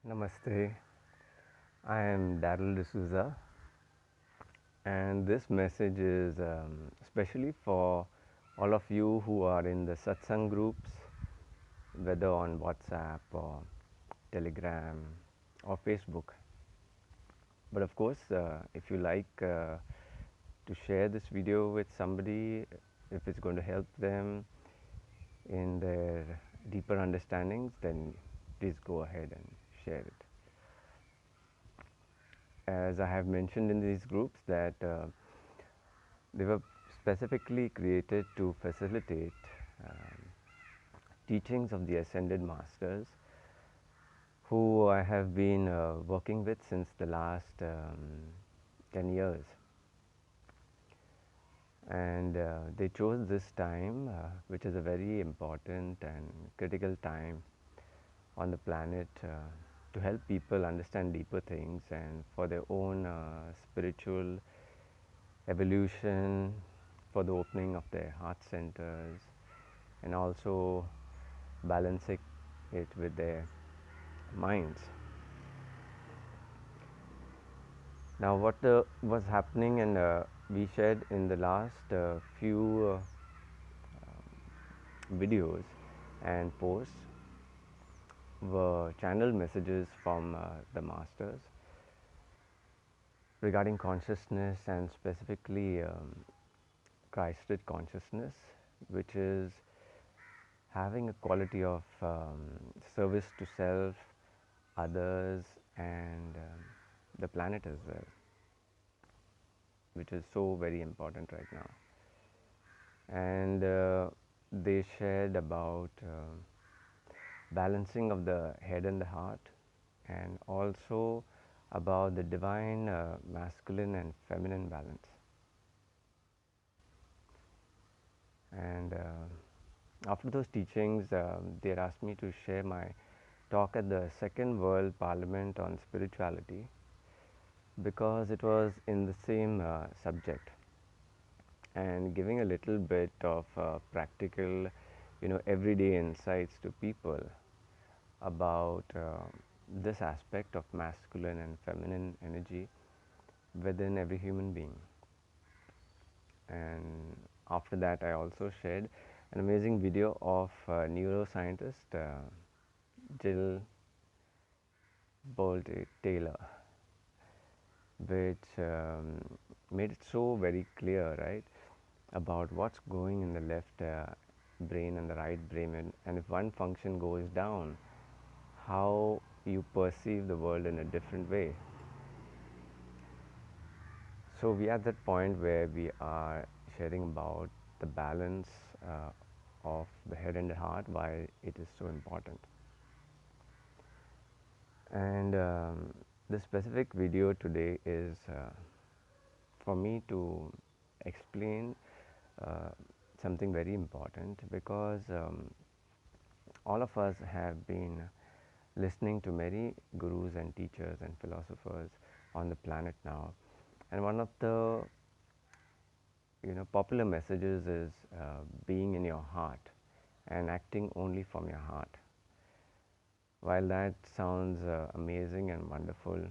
Namaste. I am Darryl D'Souza, and this message is especially for all of you who are in the satsang groups, whether on WhatsApp or Telegram or Facebook. But of course, if you like to share this video with somebody, if it's going to help them in their deeper understandings, then please go ahead and share it. As I have mentioned in these groups that they were specifically created to facilitate um, teachings of the ascended masters who I have been working with since the last 10 years. And they chose this time, which is a very important and critical time on the planet to help people understand deeper things and for their own spiritual evolution, for the opening of their heart centers, and also balancing it with their minds. Now, what was happening, and we shared in the last few videos and posts, were channeled messages from the masters regarding consciousness and specifically Christed consciousness, which is having a quality of service to self, others, and the planet as well, which is so very important right now. And they shared about balancing of the head and the heart, and also about the divine masculine and feminine balance. And after those teachings, they had asked me to share my talk at the Second World Parliament on Spirituality, because it was in the same subject, and giving a little bit of practical, everyday insights to people about this aspect of masculine and feminine energy within every human being. And after that, I also shared an amazing video of neuroscientist Jill Bolt Taylor, which made it so very clear, right, about what's going in the left brain and the right brain, and if one function goes down, how you perceive the world in a different way. So we are at that point where we are sharing about the balance of the head and the heart, why it is so important. And the specific video today is for me to explain uh, something very important, because all of us have been listening to many gurus and teachers and philosophers on the planet now, and one of the popular messages is being in your heart and acting only from your heart. While that sounds amazing and wonderful,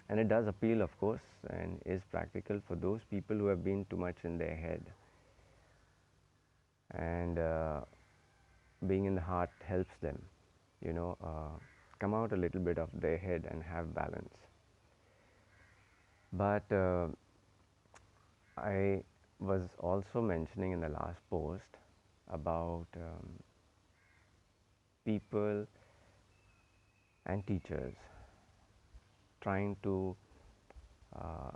and it does appeal, of course, and is practical for those people who have been too much in their head, and being in the heart helps them, come out a little bit of their head and have balance. But I was also mentioning in the last post about people and teachers trying to uh,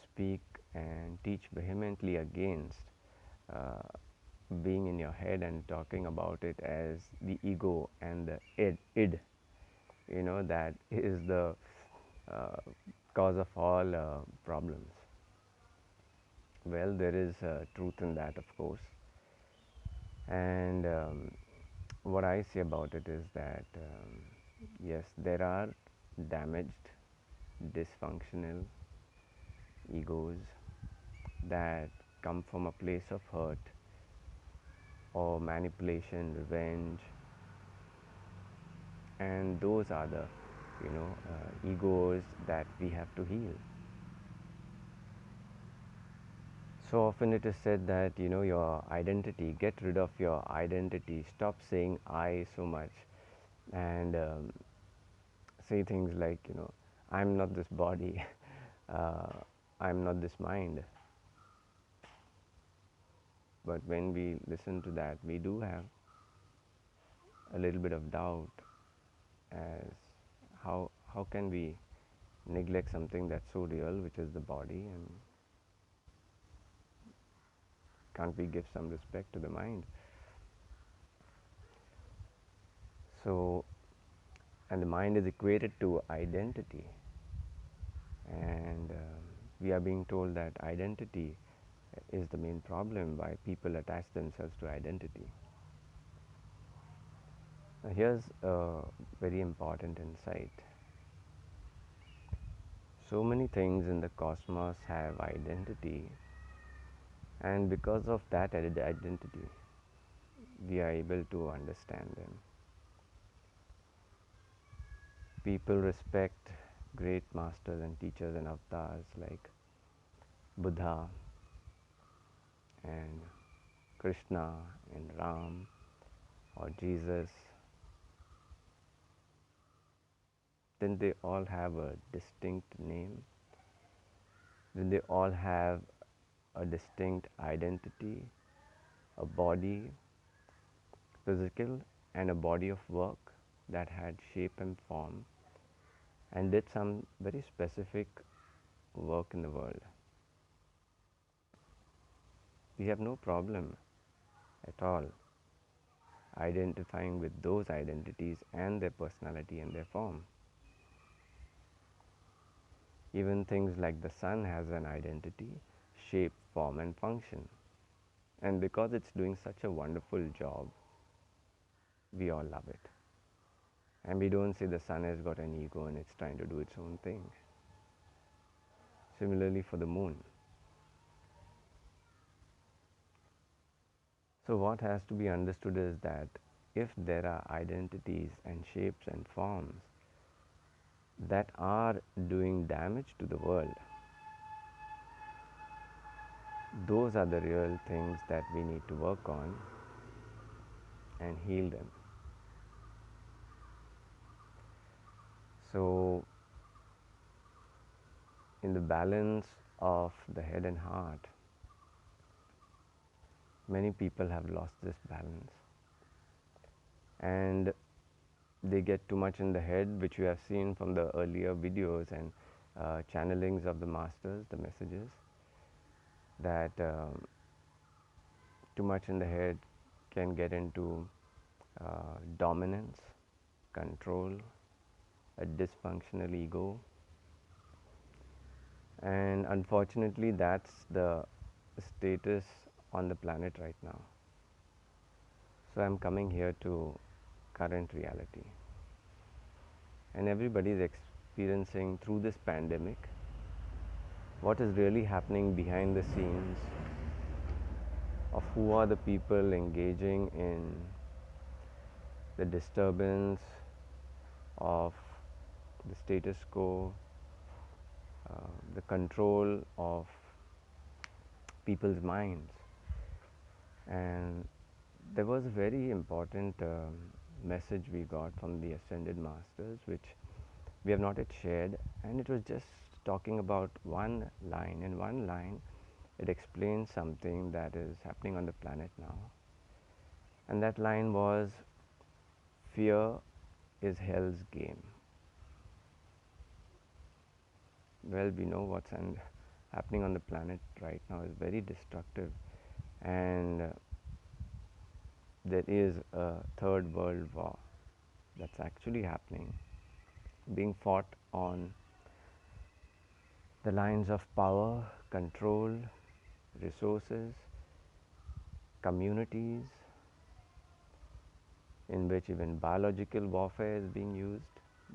speak and teach vehemently against uh, being in your head and talking about it as the ego and the id, that is the uh, cause of all problems. Well, there is truth in that, of course. And what I say about it is that yes, there are damaged, dysfunctional egos that come from a place of hurt or manipulation, revenge, And those are the, egos that we have to heal. So often it is said that, your identity, get rid of your identity, stop saying I so much, and say things like, I'm not this body, uh, I'm not this mind. But when we listen to that, we do have a little bit of doubt as how can we neglect something that's so real, which is the body, and can't we give some respect to the mind? So, and the mind is equated to identity, and we are being told that identity is the main problem why people attach themselves to identity. Now here's a very important insight. So many things in the cosmos have identity, and because of that identity, we are able to understand them. People respect great masters and teachers and avatars like Buddha and Krishna and Ram or Jesus. Then they all have a distinct name. Then they all have a distinct identity, a body, physical, and a body of work that had shape and form and did some very specific work in the world. We have no problem at all identifying with those identities and their personality and their form. Even things like the sun has an identity, shape, form, and function. And because it's doing such a wonderful job, we all love it. And we don't say the sun has got an ego and it's trying to do its own thing. Similarly for the moon. So what has to be understood is that if there are identities and shapes and forms that are doing damage to the world, those are the real things that we need to work on and heal them. So, in the balance of the head and heart, many people have lost this balance and they get too much in the head, which you have seen from the earlier videos and channelings of the masters, the messages, that too much in the head can get into dominance, control, a dysfunctional ego, and unfortunately that's the status on the planet right now. So I'm coming here to current reality, and everybody is experiencing through this pandemic what is really happening behind the scenes of who are the people engaging in the disturbance of the status quo, the control of people's minds. And there was a very important message we got from the Ascended Masters, which we have not yet shared, and it was just talking about one line. In one line, it explains something that is happening on the planet now. And that line was, fear is hell's game. Well, we know what's happening on the planet right now is very destructive, and there is a third world war that's actually happening, being fought on the lines of power, control, resources, communities, in which even biological warfare is being used,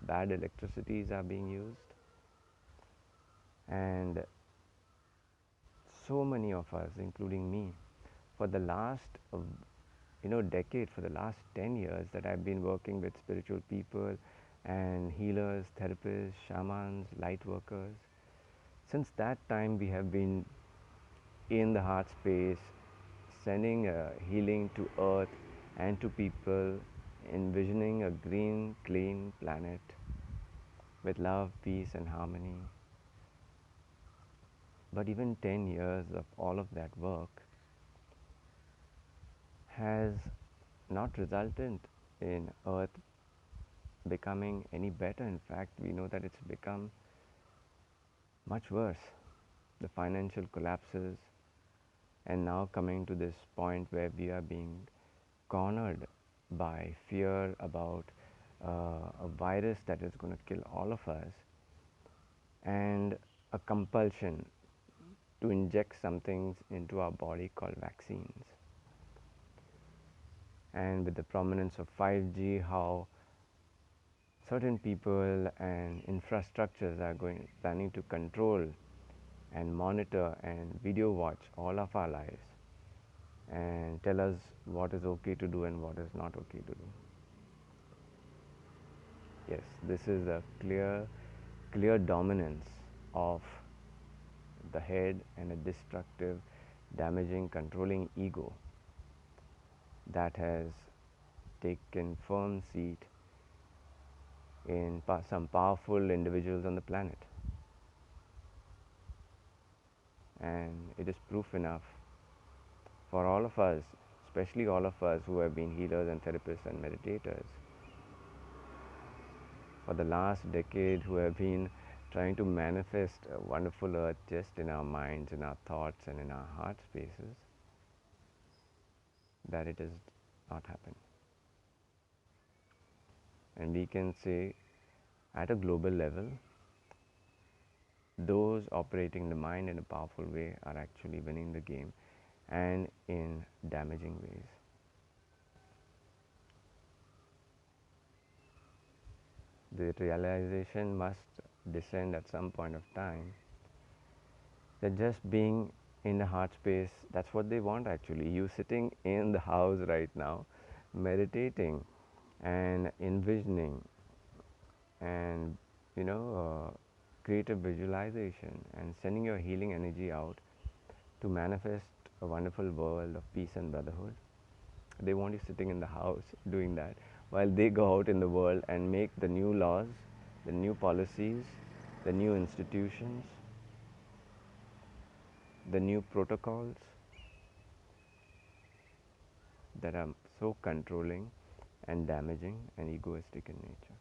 bad electricities are being used, and so many of us, including me, for the last decade, for the last 10 years that I've been working with spiritual people and healers, therapists, shamans, light workers. Since that time, we have been in the heart space, sending healing to earth and to people, envisioning a green, clean planet with love, peace, and harmony. But even 10 years of all of that work has not resulted in earth becoming any better. In fact, we know that it's become much worse. The financial collapses, and now coming to this point where we are being cornered by fear about a virus that is going to kill all of us, and a compulsion to inject something into our body called vaccines. And with the prominence of 5G, how certain people and infrastructures are planning to control and monitor and video watch all of our lives and tell us what is okay to do and what is not okay to do. Yes, this is a clear dominance of the head and a destructive, damaging, controlling ego that has taken firm seat in some powerful individuals on the planet. And it is proof enough for all of us, especially all of us who have been healers and therapists and meditators for the last decade, who have been trying to manifest a wonderful earth just in our minds, in our thoughts, and in our heart spaces, that it has not happened. And we can say at a global level, those operating the mind in a powerful way are actually winning the game, and in damaging ways. The realization must descend at some point of time that just being in the heart space, that's what they want actually. You sitting in the house right now, meditating and envisioning and creative visualization and sending your healing energy out to manifest a wonderful world of peace and brotherhood. They want you sitting in the house doing that while they go out in the world and make the new laws, the new policies, the new institutions, the new protocols that are so controlling and damaging and egoistic in nature.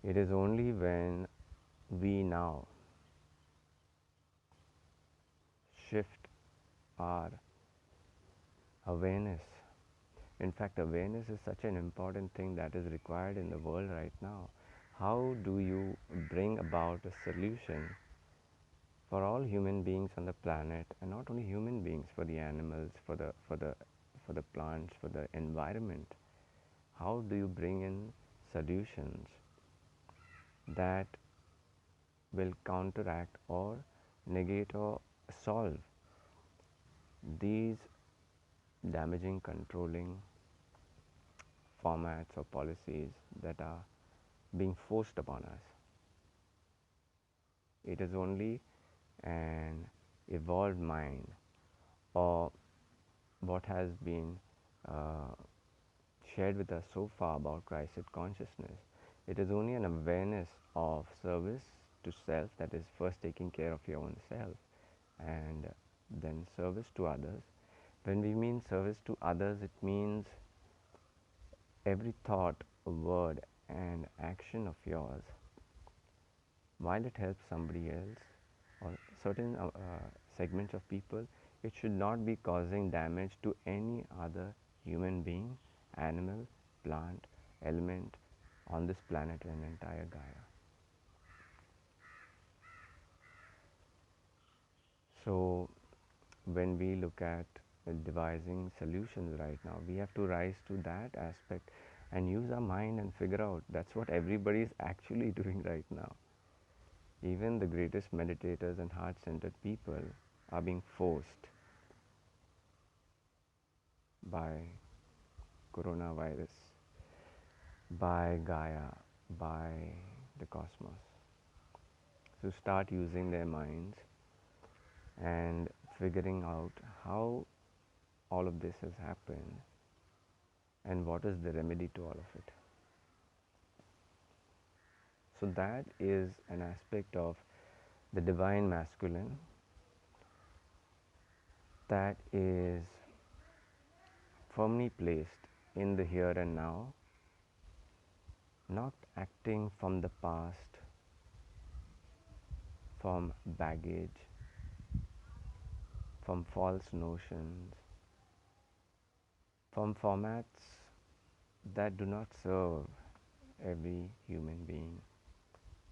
It is only when we now shift our awareness. In fact, awareness is such an important thing that is required in the world right now. How do you bring about a solution for all human beings on the planet, and not only human beings, for the animals, for the plants, for the environment? How do you bring in solutions that will counteract or negate or solve these damaging, controlling formats or policies that are being forced upon us? It is only an evolved mind, or what has been shared with us so far about Christ consciousness. It is only an awareness of service to self, that is first taking care of your own self and then service to others. When we mean service to others, it means every thought, word, and action of yours, while it helps somebody else or certain segments of people, it should not be causing damage to any other human being, animal, plant, element on this planet and entire Gaia. So when we look at devising solutions right now, we have to rise to that aspect and use our mind and figure out. That's what everybody is actually doing right now. Even the greatest meditators and heart-centered people are being forced by coronavirus, by Gaia, by the cosmos. So start using their minds and figuring out how all of this has happened and what is the remedy to all of it. So that is an aspect of the divine masculine that is firmly placed in the here and now, not acting from the past, from baggage, from false notions, from formats that do not serve every human being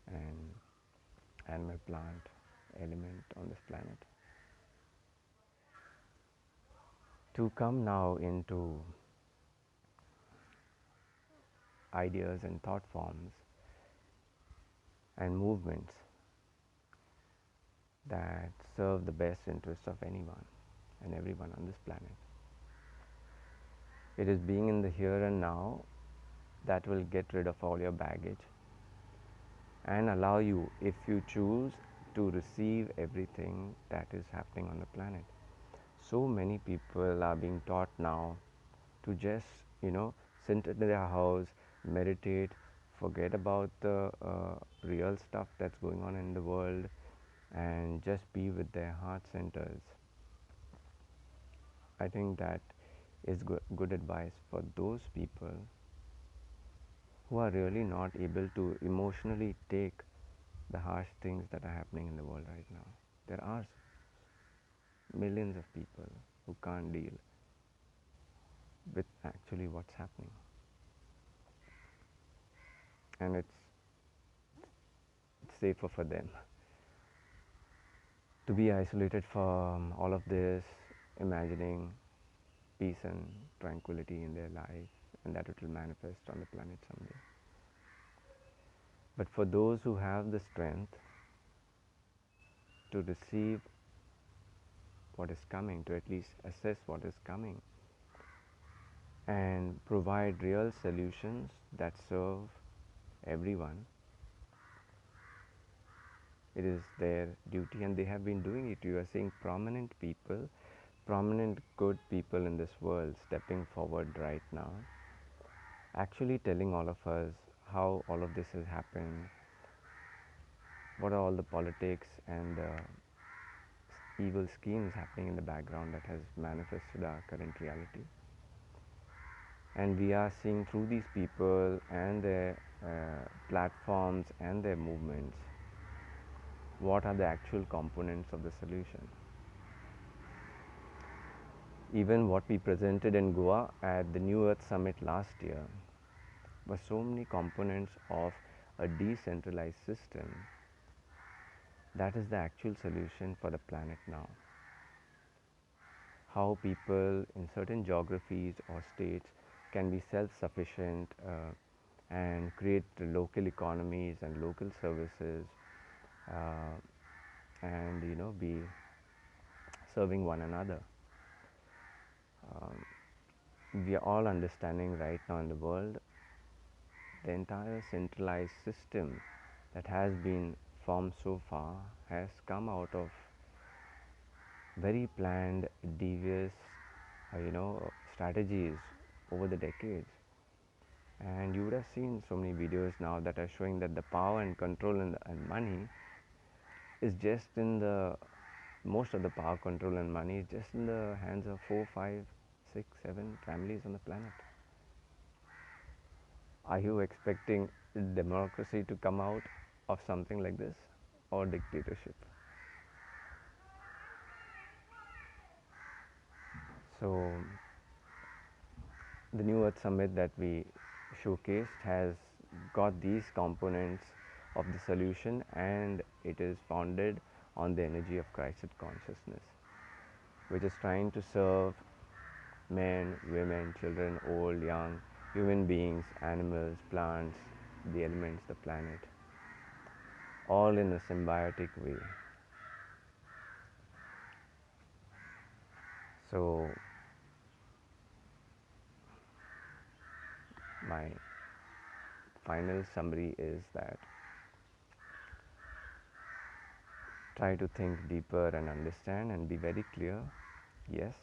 and animal, plant, element on this planet. To come now into ideas and thought forms and movements that serve the best interests of anyone and everyone on this planet. It is being in the here and now that will get rid of all your baggage and allow you, if you choose, to receive everything that is happening on the planet. So many people are being taught now to just, sit in their house, meditate, forget about the real stuff that's going on in the world, and just be with their heart centers. I think that is good advice for those people who are really not able to emotionally take the harsh things that are happening in the world right now. There are millions of people who can't deal with actually what's happening. And it's safer for them to be isolated from all of this, imagining peace and tranquility in their life, and that it will manifest on the planet someday. But for those who have the strength to receive what is coming, to at least assess what is coming, and provide real solutions that serve everyone, it is their duty, and they have been doing it. You are seeing prominent people, prominent good people in this world stepping forward right now, actually telling all of us how all of this has happened, what are all the politics and evil schemes happening in the background that has manifested our current reality. And we are seeing through these people and their platforms and their movements what are the actual components of the solution. Even what we presented in Goa at the New Earth Summit last year were so many components of a decentralized system that is the actual solution for the planet now. How people in certain geographies or states can be self-sufficient and create local economies and local services, and be serving one another. We are all understanding right now in the world the entire centralized system that has been formed so far has come out of very planned, devious, strategies over the decades. And you would have seen so many videos now that are showing that the power and control and money is just in the most of the power, control, and money is just in the hands of 4, 5, 6, 7 families on the planet. Are you expecting democracy to come out of something like this, or dictatorship? So the New Earth Summit that we showcased has got these components of the solution, and it is founded on the energy of Christ consciousness, which is trying to serve men, women, children, old, young, human beings, animals, plants, the elements, the planet, all in a symbiotic way. So my final summary is that try to think deeper and understand and be very clear. Yes,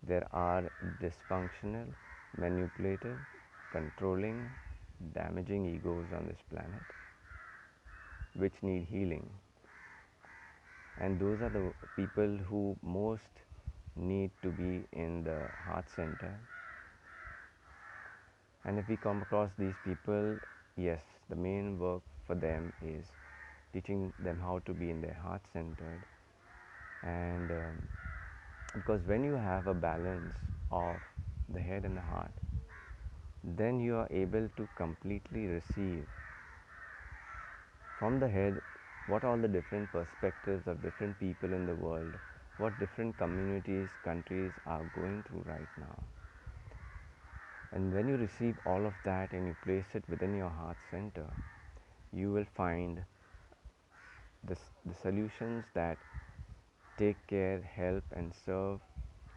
there are dysfunctional, manipulative, controlling, damaging egos on this planet which need healing. And those are the people who most need to be in the heart center. And if we come across these people, yes, the main work for them is teaching them how to be in their heart centered. And because when you have a balance of the head and the heart, then you are able to completely receive from the head what all the different perspectives of different people in the world, what different communities, countries are going through right now. And when you receive all of that and you place it within your heart center, you will find the solutions that take care, help, and serve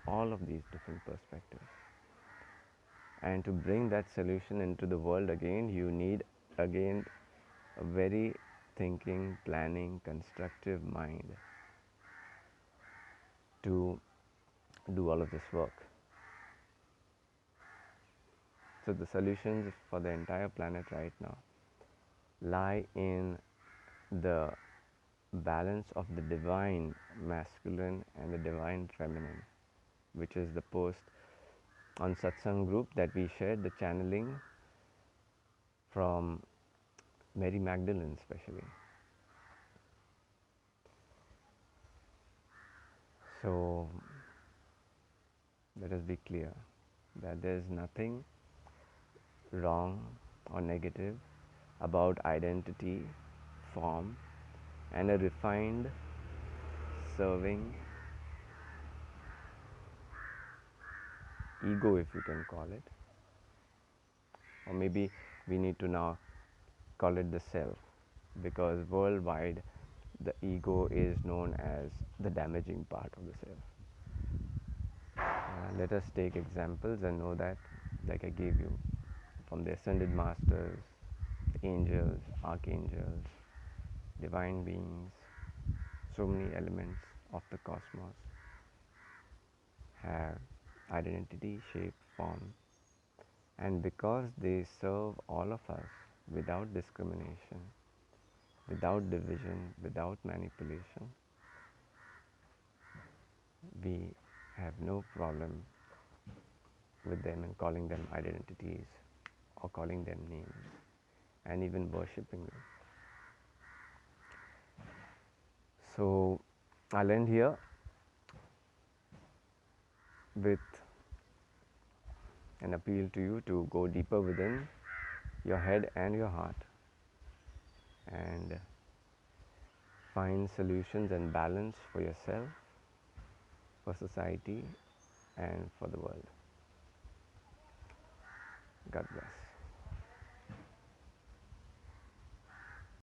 all of these different perspectives. And to bring that solution into the world again, you need again a very thinking, planning, constructive mind to do all of this work. So the solutions for the entire planet right now lie in the balance of the divine masculine and the divine feminine, which is the post on satsang group that we shared, the channeling from Mary Magdalene especially. So let us be clear that there is nothing wrong or negative about identity, form, and a refined serving ego, if you can call it. Or maybe we need to now call it the self, because worldwide the ego is known as the damaging part of the self. Let us take examples and know that, like I gave you, from the ascended masters, angels, archangels, divine beings, so many elements of the cosmos have identity, shape, form, and because they serve all of us without discrimination, without division, without manipulation, we have no problem with them and calling them identities or calling them names and even worshipping them. So I'll end here with an appeal to you to go deeper within your head and your heart and find solutions and balance for yourself, for society, and for the world. God bless.